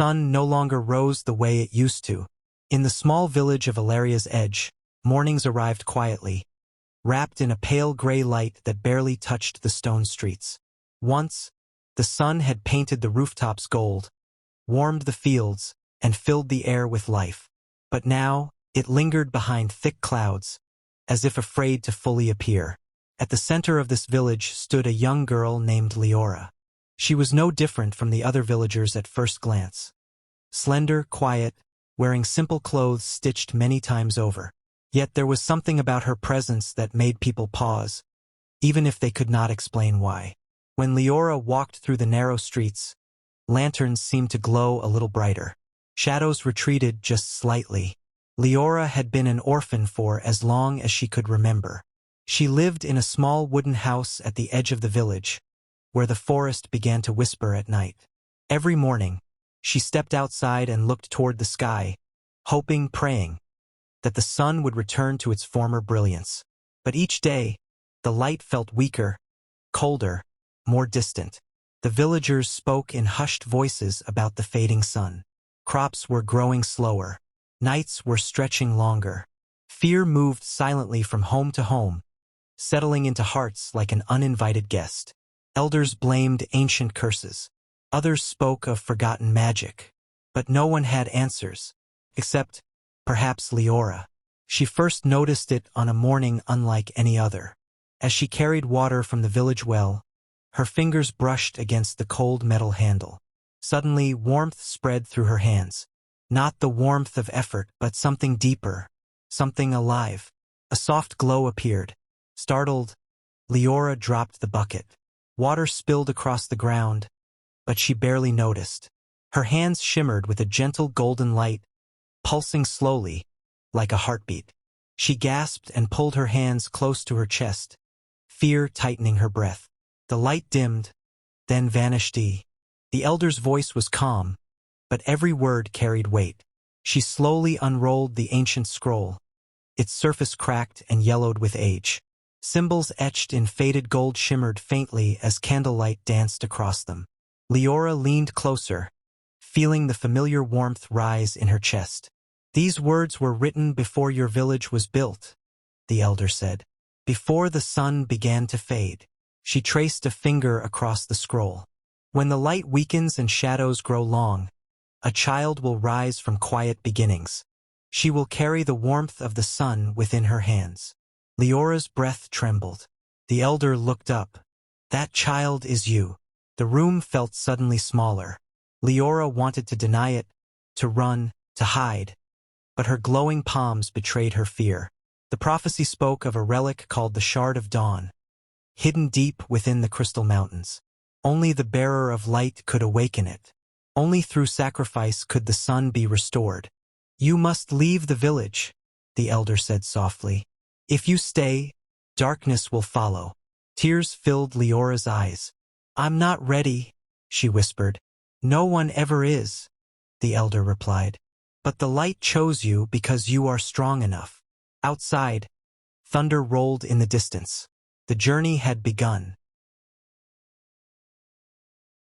sun no longer rose the way it used to. In the small village of Illyria's edge, mornings arrived quietly, wrapped in a pale gray light that barely touched the stone streets. Once, the sun had painted the rooftops gold, warmed the fields, and filled the air with life. But now, it lingered behind thick clouds, as if afraid to fully appear. At the center of this village stood a young girl named Leora. She was no different from the other villagers at first glance. Slender, quiet, wearing simple clothes stitched many times over. Yet there was something about her presence that made people pause, even if they could not explain why. When Leora walked through the narrow streets, lanterns seemed to glow a little brighter. Shadows retreated just slightly. Leora had been an orphan for as long as she could remember. She lived in a small wooden house at the edge of the village, where the forest began to whisper at night. Every morning, she stepped outside and looked toward the sky, hoping, praying, that the sun would return to its former brilliance. But each day, the light felt weaker, colder, more distant. The villagers spoke in hushed voices about the fading sun. Crops were growing slower. Nights were stretching longer. Fear moved silently from home to home, settling into hearts like an uninvited guest. Elders blamed ancient curses. Others spoke of forgotten magic. But no one had answers, except, perhaps, Leora. She first noticed it on a morning unlike any other. As she carried water from the village well, her fingers brushed against the cold metal handle. Suddenly, warmth spread through her hands. Not the warmth of effort, but something deeper, something alive. A soft glow appeared. Startled, Leora dropped the bucket. Water spilled across the ground, but she barely noticed. Her hands shimmered with a gentle golden light, pulsing slowly, like a heartbeat. She gasped and pulled her hands close to her chest, fear tightening her breath. The light dimmed, then vanished. The elder's voice was calm, but every word carried weight. She slowly unrolled the ancient scroll. Its surface cracked and yellowed with age. Symbols etched in faded gold shimmered faintly as candlelight danced across them. Leora leaned closer, feeling the familiar warmth rise in her chest. "These words were written before your village was built," the elder said. "Before the sun began to fade." She traced a finger across the scroll. "When the light weakens and shadows grow long, a child will rise from quiet beginnings. She will carry the warmth of the sun within her hands." Leora's breath trembled. The elder looked up. "That child is you." The room felt suddenly smaller. Leora wanted to deny it, to run, to hide. But her glowing palms betrayed her fear. The prophecy spoke of a relic called the Shard of Dawn, hidden deep within the crystal mountains. Only the bearer of light could awaken it. Only through sacrifice could the sun be restored. "You must leave the village," the elder said softly. "If you stay, darkness will follow." Tears filled Leora's eyes. "I'm not ready," she whispered. "No one ever is," the elder replied. "But the light chose you because you are strong enough." Outside, thunder rolled in the distance. The journey had begun.